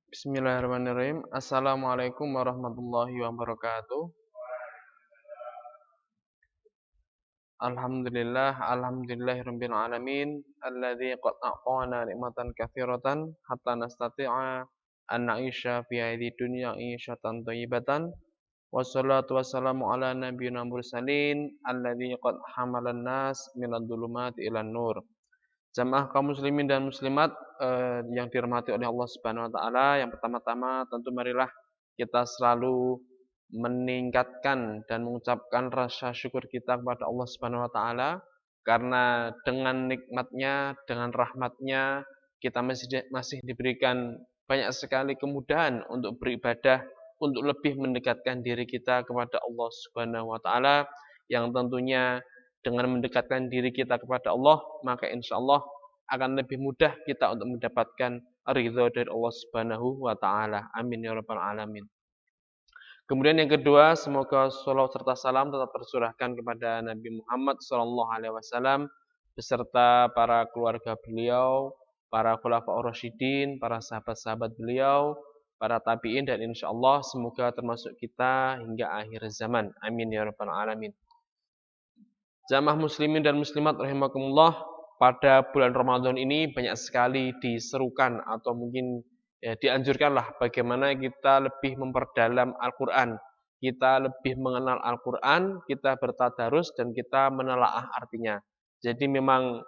Bismillahirrahmanirrahim. Assalamualaikum warahmatullahi wabarakatuh. Alhamdulillahirabbil alamin alladzi qad a'tana nikmatan katsiratan hatta nastati'a an na'isha fi hadhihi dunya 'ishatan thayyibatan. Wassalatu wassalamu ala nabiyyina mursalin alladzi qad hamalan nas minadh dhulumati ilan nur. Jamaah kaum muslimin dan muslimat yang dirahmati oleh Allah Subhanahu wa taala, yang pertama-tama tentu marilah kita selalu meningkatkan dan mengucapkan rasa syukur kita kepada Allah Subhanahu wa taala karena dengan nikmatnya, dengan rahmatnya kita masih diberikan banyak sekali kemudahan untuk beribadah, untuk lebih mendekatkan diri kita kepada Allah Subhanahu wa taala, yang tentunya dengan mendekatkan diri kita kepada Allah, maka insya Allah akan lebih mudah kita untuk mendapatkan ridho dari Allah Subhanahu wa taala. Amin ya rabbal alamin. Kemudian yang kedua, semoga salawat serta salam tetap tercurahkan kepada Nabi Muhammad SAW beserta para keluarga beliau, para khulafaur rasyidin, para sahabat-sahabat beliau, para tabi'in, dan insya Allah semoga termasuk kita hingga akhir zaman. Amin ya rabbal alamin. Jamaah muslimin dan muslimat rahimakumullah, pada bulan Ramadan ini banyak sekali diserukan atau mungkin dianjurkanlah bagaimana kita lebih memperdalam Al-Quran, kita lebih mengenal Al-Quran, kita bertadarus dan kita menelaah artinya. Jadi memang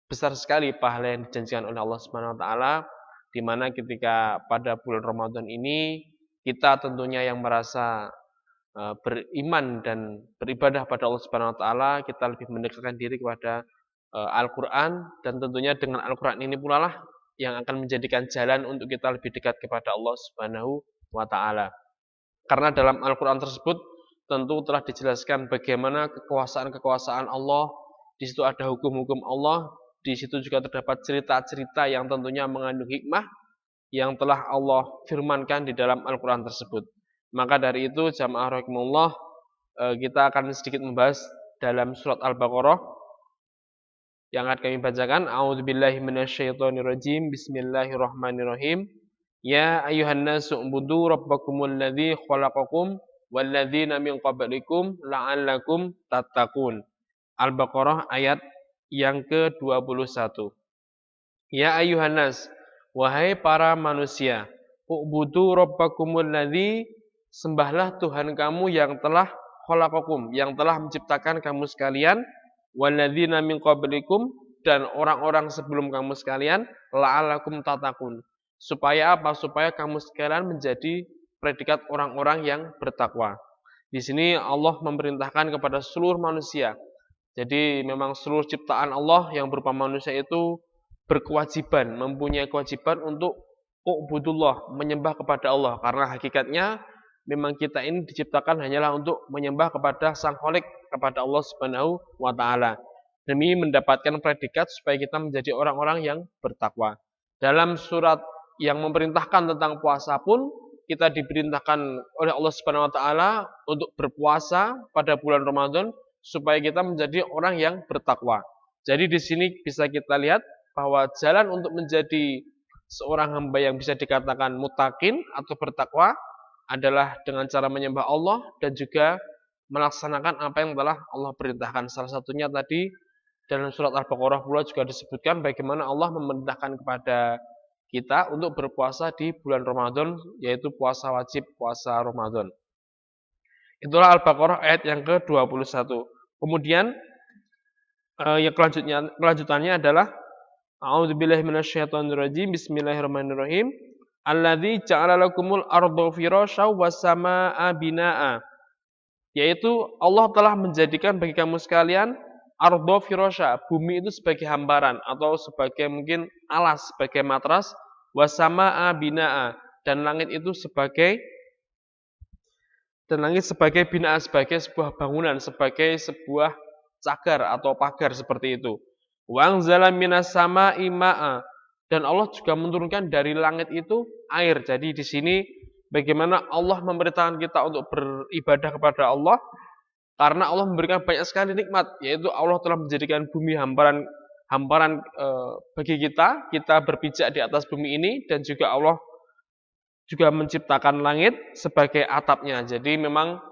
besar sekali pahala yang dijanjikan oleh Allah Subhanahu wa taala, di mana ketika pada bulan Ramadan ini kita tentunya yang merasa beriman dan beribadah pada Allah Subhanahu wa taala, kita lebih mendekatkan diri kepada Al-Qur'an, dan tentunya dengan Al-Qur'an ini pula lah yang akan menjadikan jalan untuk kita lebih dekat kepada Allah Subhanahu wa taala. Karena dalam Al-Qur'an tersebut tentu telah dijelaskan bagaimana kekuasaan-kekuasaan Allah, di situ ada hukum-hukum Allah, di situ juga terdapat cerita-cerita yang tentunya mengandung hikmah yang telah Allah firmankan di dalam Al-Qur'an tersebut. Maka dari itu jamaah rahimakumullah, kita akan sedikit membahas dalam surat Al-Baqarah yang akan kami bacakan. A'udzubillahi minasyaitonirrajim. Bismillahirrahmanirrahim. Ya ayyuhan nasu ubudu rabbakumul ladzi khalaqakum walladzina min qablikum la'allakum tattaqun. Al-Baqarah ayat yang ke-21. Ya ayyuhan nas, wahai para manusia, ubudu rabbakumul ladzi, sembahlah Tuhan kamu yang telah khalaqakum, yang telah menciptakan kamu sekalian, walladzina min qablikum, dan orang-orang sebelum kamu sekalian, la'allakum tattaqun. Supaya apa? Supaya kamu sekalian menjadi predikat orang-orang yang bertakwa. Di sini Allah memerintahkan kepada seluruh manusia. Jadi memang seluruh ciptaan Allah yang berupa manusia itu berkewajiban, mempunyai kewajiban untuk ubudullah, menyembah kepada Allah. Karena hakikatnya memang kita ini diciptakan hanyalah untuk menyembah kepada Sang Khalik, kepada Allah Subhanahu wa taala, demi mendapatkan predikat supaya kita menjadi orang-orang yang bertakwa. Dalam surat yang memerintahkan tentang puasa pun kita diperintahkan oleh Allah Subhanahu wa taala untuk berpuasa pada bulan Ramadan supaya kita menjadi orang yang bertakwa. Jadi di sini bisa kita lihat bahwa jalan untuk menjadi seorang hamba yang bisa dikatakan mutakin atau bertakwa adalah dengan cara menyembah Allah dan juga melaksanakan apa yang telah Allah perintahkan. Salah satunya tadi dalam surat Al-Baqarah pula juga disebutkan bagaimana Allah memerintahkan kepada kita untuk berpuasa di bulan Ramadan, yaitu puasa wajib, puasa Ramadan. Itulah Al-Baqarah ayat yang ke-21. Kemudian yang kelanjutannya adalah A'udzubillahi minasyaitonirrajim. Bismillahirrahmanirrahim. Alladzi ja'ala lakumul arda firasya was samaa'a binaa'a. Yaitu Allah telah menjadikan bagi kamu sekalian arda firasya, bumi itu sebagai hamparan atau sebagai mungkin alas, sebagai matras, was samaa'a binaa'a, dan langit itu sebagai binaan, sebagai sebuah bangunan, sebagai sebuah cagar atau pagar seperti itu. Wa anzala minas sama'i ma'a, dan Allah juga menurunkan dari langit itu air. Jadi di sini bagaimana Allah memerintahkan kita untuk beribadah kepada Allah, karena Allah memberikan banyak sekali nikmat, yaitu Allah telah menjadikan bumi hamparan bagi kita berpijak di atas bumi ini, dan juga Allah juga menciptakan langit sebagai atapnya. Jadi memang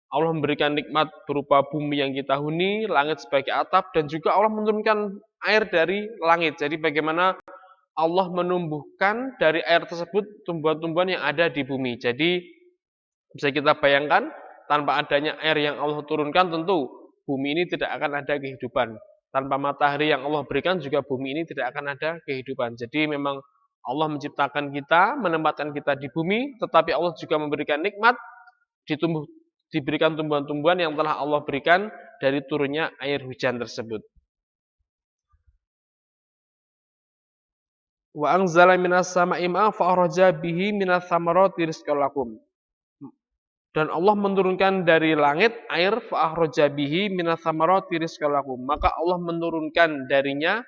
Allah memberikan nikmat berupa bumi yang kita huni, langit sebagai atap, dan juga Allah menurunkan air dari langit. Jadi bagaimana Allah menumbuhkan dari air tersebut tumbuhan-tumbuhan yang ada di bumi. Jadi bisa kita bayangkan, tanpa adanya air yang Allah turunkan, tentu bumi ini tidak akan ada kehidupan. Tanpa matahari yang Allah berikan juga bumi ini tidak akan ada kehidupan. Jadi memang Allah menciptakan kita, menempatkan kita di bumi, tetapi Allah juga memberikan nikmat, diberikan tumbuhan-tumbuhan yang telah Allah berikan dari turunnya air hujan tersebut. Wa anzala minas sama'i ma'an fa akhraja bihi minas thamarati rizqan lakum. Dan Allah menurunkan dari langit air fa akhraja bihi minas thamarati rizqan lakum. Maka Allah menurunkan darinya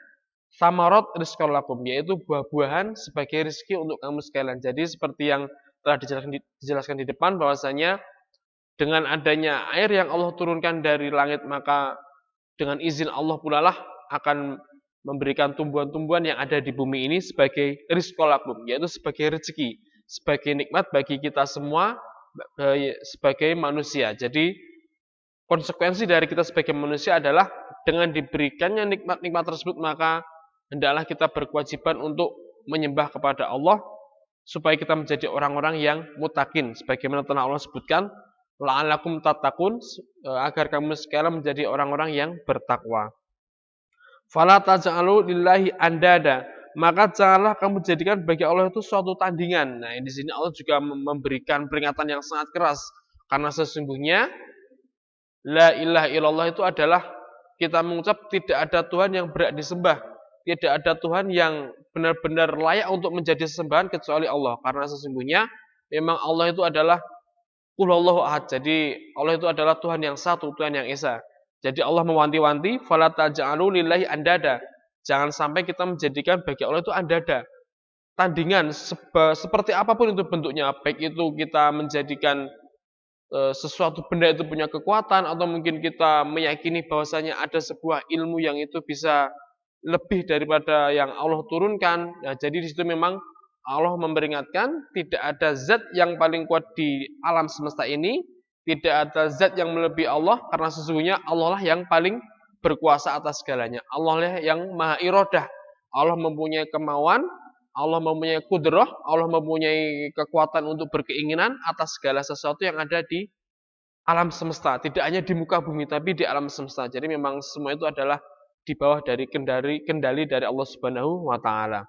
thamarat rizqan lakum, yaitu buah-buahan sebagai rezeki untuk kamu sekalian. Jadi seperti yang telah dijelaskan di depan bahwasanya dengan adanya air yang Allah turunkan dari langit, maka dengan izin Allah pula lah akan memberikan tumbuhan-tumbuhan yang ada di bumi ini sebagai rizqolakum, yaitu sebagai rezeki, sebagai nikmat bagi kita semua sebagai manusia. Jadi konsekuensi dari kita sebagai manusia adalah dengan diberikannya nikmat-nikmat tersebut, maka hendaklah kita berkewajiban untuk menyembah kepada Allah supaya kita menjadi orang-orang yang mutakin, sebagaimana telah Allah sebutkan, la'alakum tattaqun, agar kamu sekalian menjadi orang-orang yang bertakwa. Fala taj'alu lillahi andada, maka janganlah kamu jadikan bagi Allah itu suatu tandingan. Nah, di sini Allah juga memberikan peringatan yang sangat keras, karena sesungguhnya la ilaha illallah itu adalah kita mengucap tidak ada Tuhan yang berhak disembah, tidak ada Tuhan yang benar-benar layak untuk menjadi sesembahan kecuali Allah, karena sesungguhnya memang Allah itu adalah Qul huwallahu ahad. Jadi Allah itu adalah Tuhan yang satu, Tuhan yang esa. Jadi Allah mewanti-wanti, fala taj'alu lillahi andada. Jangan sampai kita menjadikan bagi Allah itu andada, tandingan seperti apapun itu bentuknya, baik itu kita menjadikan sesuatu benda itu punya kekuatan, atau mungkin kita meyakini bahwasanya ada sebuah ilmu yang itu bisa lebih daripada yang Allah turunkan. Nah, jadi di situ memang Allah memperingatkan tidak ada zat yang paling kuat di alam semesta ini, tidak ada zat yang melebihi Allah, karena sesungguhnya Allah lah yang paling berkuasa atas segalanya. Allah lah yang maha iradah. Allah mempunyai kemauan, Allah mempunyai kudrah, Allah mempunyai kekuatan untuk berkeinginan atas segala sesuatu yang ada di alam semesta. Tidak hanya di muka bumi, tapi di alam semesta. Jadi memang semua itu adalah di bawah dari kendali dari Allah Subhanahu wa taala.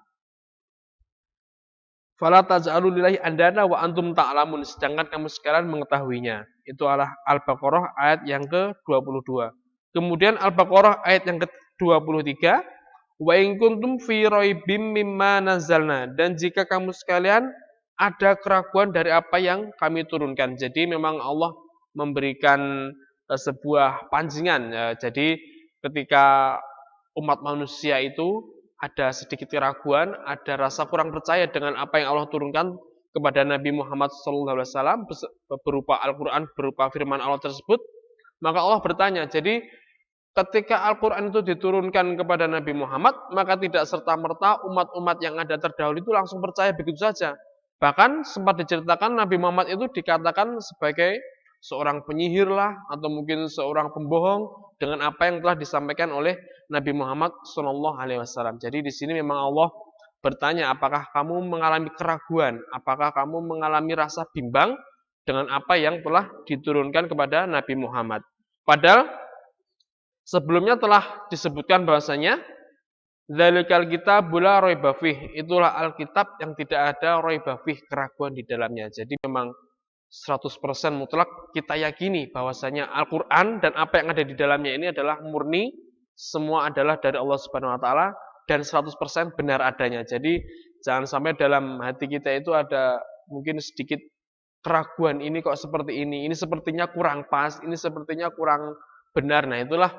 Fala taj'alu lillahi andana wa antum ta'lamun, sedangkan kamu sekalian mengetahuinya. Itu adalah Al-Baqarah ayat yang ke-22. Kemudian Al-Baqarah ayat yang ke-23, wa in kuntum fi raibim mimma nazzalna, dan jika kamu sekalian ada keraguan dari apa yang kami turunkan. Jadi memang Allah memberikan sebuah pancingan. Jadi ketika umat manusia itu ada sedikit keraguan, ada rasa kurang percaya dengan apa yang Allah turunkan kepada Nabi Muhammad SAW berupa Al-Quran, berupa firman Allah tersebut, maka Allah bertanya. Jadi ketika Al-Quran itu diturunkan kepada Nabi Muhammad, maka tidak serta-merta umat-umat yang ada terdahulu itu langsung percaya begitu saja. Bahkan sempat diceritakan Nabi Muhammad itu dikatakan sebagai seorang penyihir lah, atau mungkin seorang pembohong dengan apa yang telah disampaikan oleh Nabi Muhammad SAW. Jadi di sini memang Allah bertanya, apakah kamu mengalami keraguan, apakah kamu mengalami rasa bimbang dengan apa yang telah diturunkan kepada Nabi Muhammad. Padahal sebelumnya telah disebutkan bahwasanya dzalikal kitabul la raiba fih, itulah Alkitab yang tidak ada raiba fih, keraguan di dalamnya. Jadi memang 100% mutlak kita yakini bahwasanya Al-Qur'an dan apa yang ada di dalamnya ini adalah murni, semua adalah dari Allah Subhanahu wa taala dan 100% benar adanya. Jadi jangan sampai dalam hati kita itu ada mungkin sedikit keraguan, ini kok seperti ini sepertinya kurang pas, ini sepertinya kurang benar. Nah, itulah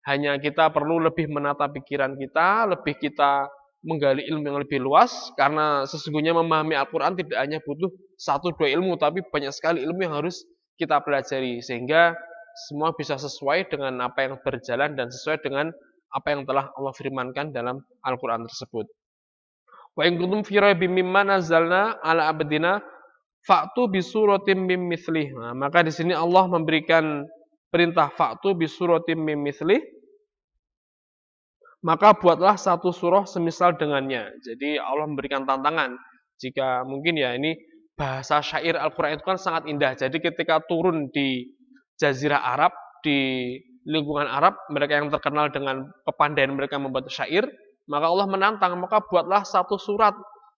hanya kita perlu lebih menata pikiran kita, lebih kita menggali ilmu yang lebih luas, karena sesungguhnya memahami Al-Quran tidak hanya butuh 1-2 ilmu, tapi banyak sekali ilmu yang harus kita pelajari, sehingga semua bisa sesuai dengan apa yang berjalan dan sesuai dengan apa yang telah Allah firmankan dalam Al-Quran tersebut. Wa in kuntum fi raibim mimma nazzalna ala abdina Fa'tu bisuratim mim mithlih. Nah, maka di sini Allah memberikan perintah fa'tu bisuratim mim mithlih, maka buatlah satu surah semisal dengannya. Jadi Allah memberikan tantangan. Jika mungkin ya ini bahasa syair Al-Qur'an itu kan sangat indah. Jadi ketika turun di Jazirah Arab, di lingkungan Arab, mereka yang terkenal dengan kepandaian mereka membuat syair, maka Allah menantang, maka buatlah satu surat,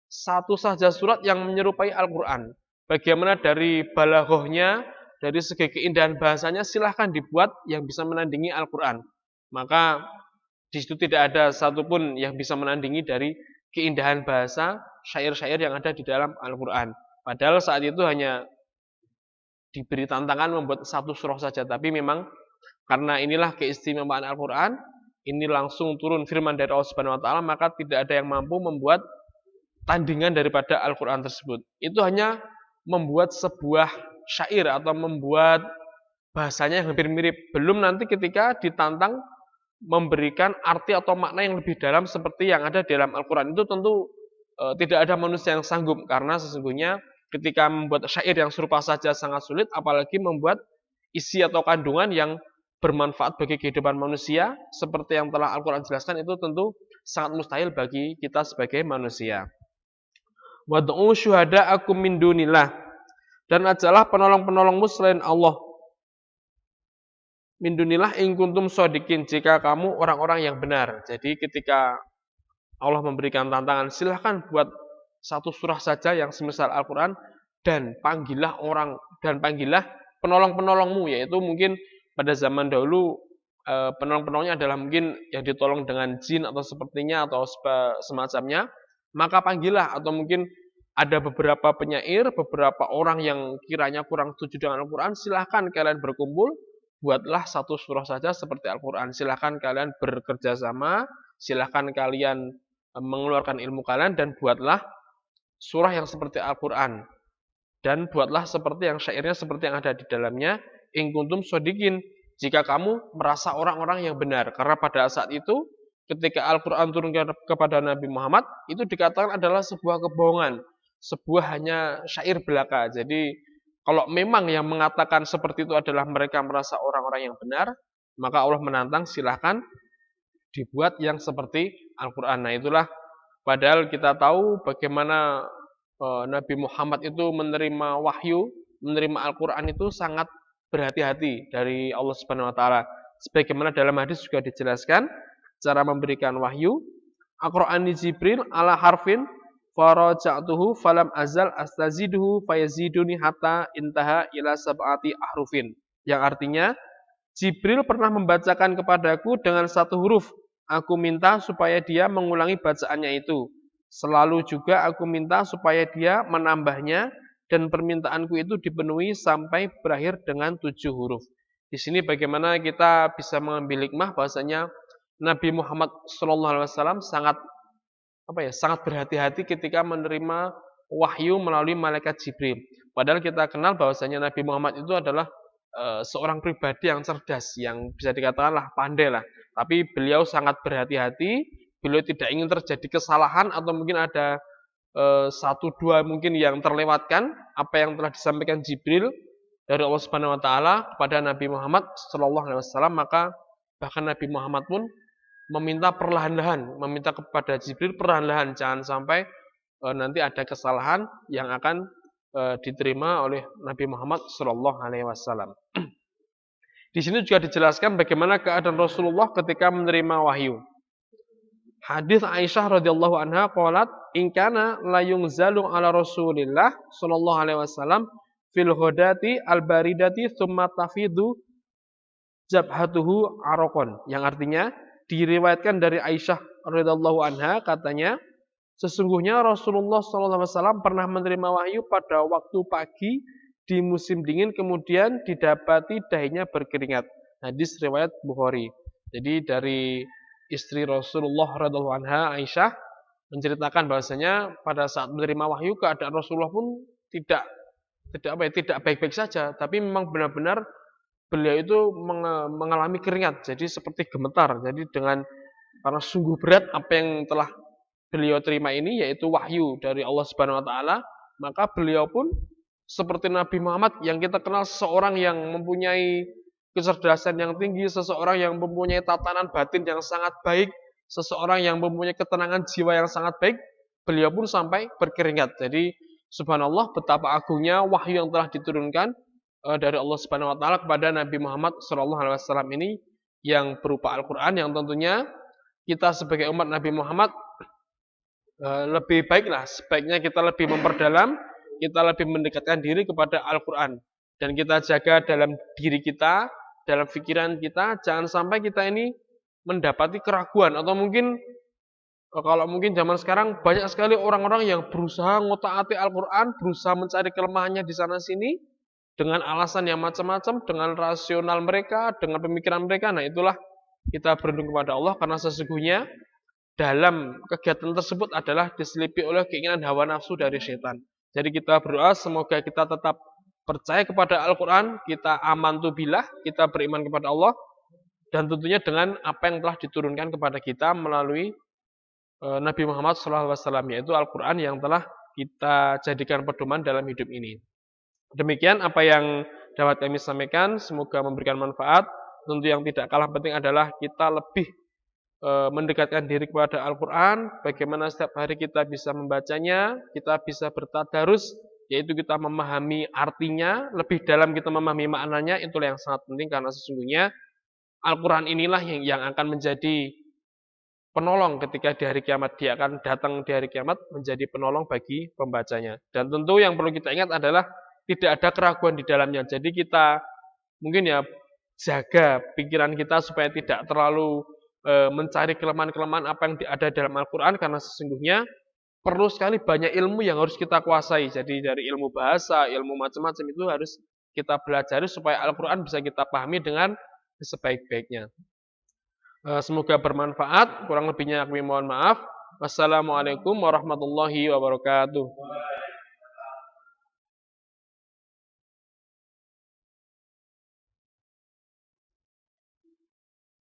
satu saja surat yang menyerupai Al-Qur'an. Bagaimana dari balaghahnya, dari segi keindahan bahasanya, silahkan dibuat yang bisa menandingi Al-Qur'an. Maka di situ tidak ada satupun yang bisa menandingi dari keindahan bahasa syair-syair yang ada di dalam Al-Quran. Padahal saat itu hanya diberi tantangan membuat satu surah saja. Tapi memang karena inilah keistimewaan Al-Quran, ini langsung turun firman dari Allah Subhanahu Wa Taala, maka tidak ada yang mampu membuat tandingan daripada Al-Quran tersebut. Itu hanya membuat sebuah syair atau membuat bahasanya yang hampir mirip. Belum nanti ketika ditantang memberikan arti atau makna yang lebih dalam seperti yang ada di dalam Al-Quran, itu tentu tidak ada manusia yang sanggup, karena sesungguhnya ketika membuat syair yang serupa saja sangat sulit, apalagi membuat isi atau kandungan yang bermanfaat bagi kehidupan manusia seperti yang telah Al-Quran jelaskan, itu tentu sangat mustahil bagi kita sebagai manusia. Wad'u syuhada'akum min dunillah, dan ajalah penolong-penolongmu selain Allah. Min dunilah in kuntum shodikin, jika kamu orang-orang yang benar. Jadi ketika Allah memberikan tantangan, silahkan buat satu surah saja yang semisal Al-Quran, dan panggillah penolong-penolongmu, yaitu mungkin pada zaman dahulu penolong-penolongnya adalah mungkin yang ditolong dengan jin atau sepertinya atau semacamnya. Maka panggillah, atau mungkin ada beberapa penyair, beberapa orang yang kiranya kurang setuju dengan Al-Quran, silahkan kalian berkumpul, buatlah satu surah saja seperti Al-Quran. Silahkan kalian bekerja sama, silahkan kalian mengeluarkan ilmu kalian, dan buatlah surah yang seperti Al-Quran. Dan buatlah seperti yang syairnya seperti yang ada di dalamnya. In kuntum shodikin, jika kamu merasa orang-orang yang benar. Karena pada saat itu, ketika Al-Quran turun kepada Nabi Muhammad, itu dikatakan adalah sebuah kebohongan. Sebuah hanya syair belaka. Jadi kalau memang yang mengatakan seperti itu adalah mereka merasa orang-orang yang benar, maka Allah menantang, silahkan dibuat yang seperti Al-Quran. Nah itulah, padahal kita tahu bagaimana Nabi Muhammad itu menerima wahyu, menerima Al-Quran itu sangat berhati-hati dari Allah Subhanahu Wa Taala. Sebagaimana dalam hadis juga dijelaskan cara memberikan wahyu. Aqra'ani Jibril ala harfin faraja'tuhu falam azal astaziduhu fayaziduni hatta intaha ila sab'ati ahrufin. Yang artinya, Jibril pernah membacakan kepadaku dengan satu huruf. Aku minta supaya dia mengulangi bacaannya itu. Selalu juga aku minta supaya dia menambahnya, dan permintaanku itu dipenuhi sampai berakhir dengan 7 huruf. Di sini bagaimana kita bisa mengambil hikmah bahwasanya Nabi Muhammad SAW sangat sangat berhati-hati ketika menerima wahyu melalui malaikat Jibril. Padahal kita kenal bahwasanya Nabi Muhammad itu adalah seorang pribadi yang cerdas, yang bisa dikatakanlah pandai lah. Tapi beliau sangat berhati-hati, beliau tidak ingin terjadi kesalahan atau mungkin ada satu dua mungkin yang terlewatkan apa yang telah disampaikan Jibril dari Allah Subhanahu Wa Taala kepada Nabi Muhammad Sallallahu Alaihi Wasallam. Maka bahkan Nabi Muhammad pun meminta perlahan-lahan, meminta kepada Jibril perlahan-lahan, jangan sampai nanti ada kesalahan yang akan diterima oleh Nabi Muhammad Sallallahu Alaihi Wasallam. Di sini juga dijelaskan bagaimana keadaan Rasulullah ketika menerima wahyu. Hadis Aisyah radhiyallahu anha qalat in kana la yunzalu ala Rasulillah sallallahu alaihi wasallam fil ghadati al baridati tsumma tafidu jabhatuhu araqon, yang artinya diriwayatkan dari Aisyah radhiyallahu anha, katanya sesungguhnya Rasulullah sallallahu alaihi wasallam pernah menerima wahyu pada waktu pagi di musim dingin, kemudian didapati dahinya berkeringat. Hadis riwayat Bukhari. Jadi dari istri Rasulullah radhiyallahu anha Aisyah menceritakan bahwasanya pada saat menerima wahyu keadaan Rasulullah pun tidak baik-baik saja, tapi memang benar-benar beliau itu mengalami keringat, jadi seperti gemetar. Jadi karena sungguh berat apa yang telah beliau terima ini, yaitu wahyu dari Allah Subhanahu Wa Taala, maka beliau pun seperti Nabi Muhammad yang kita kenal seseorang yang mempunyai kecerdasan yang tinggi, seseorang yang mempunyai tatanan batin yang sangat baik, seseorang yang mempunyai ketenangan jiwa yang sangat baik, beliau pun sampai berkeringat. Jadi subhanallah betapa agungnya wahyu yang telah diturunkan dari Allah Subhanahu wa taala kepada Nabi Muhammad sallallahu alaihi wasallam ini yang berupa Al-Qur'an yang tentunya kita sebagai umat Nabi Muhammad lebih baiklah sebaiknya kita lebih memperdalam, kita lebih mendekatkan diri kepada Al-Qur'an dan kita jaga dalam diri kita, dalam pikiran kita jangan sampai kita ini mendapati keraguan atau mungkin kalau mungkin zaman sekarang banyak sekali orang-orang yang berusaha ngotak-atik Al-Qur'an, berusaha mencari kelemahannya di sana sini dengan alasan yang macam-macam, dengan rasional mereka, dengan pemikiran mereka. Nah, itulah kita berlindung kepada Allah karena sesungguhnya dalam kegiatan tersebut adalah diselipi oleh keinginan hawa nafsu dari setan. Jadi kita berdoa semoga kita tetap percaya kepada Al-Qur'an, kita amantu billah, kita beriman kepada Allah dan tentunya dengan apa yang telah diturunkan kepada kita melalui Nabi Muhammad SAW yaitu Al-Qur'an yang telah kita jadikan pedoman dalam hidup ini. Demikian apa yang dapat kami sampaikan, semoga memberikan manfaat. Tentu yang tidak kalah penting adalah kita lebih mendekatkan diri kepada Al-Qur'an, bagaimana setiap hari kita bisa membacanya, kita bisa bertadarus, yaitu kita memahami artinya, lebih dalam kita memahami maknanya, itulah yang sangat penting karena sesungguhnya Al-Qur'an inilah yang akan menjadi penolong ketika di hari kiamat. Dia akan datang di hari kiamat menjadi penolong bagi pembacanya. Dan tentu yang perlu kita ingat adalah tidak ada keraguan di dalamnya. Jadi kita mungkin ya jaga pikiran kita supaya tidak terlalu mencari kelemahan-kelemahan apa yang ada dalam Al-Quran karena sesungguhnya perlu sekali banyak ilmu yang harus kita kuasai. Jadi dari ilmu bahasa, ilmu macam-macam itu harus kita pelajari supaya Al-Quran bisa kita pahami dengan sebaik-baiknya. Semoga bermanfaat. Kurang lebihnya kami mohon maaf. Wassalamualaikum warahmatullahi wabarakatuh.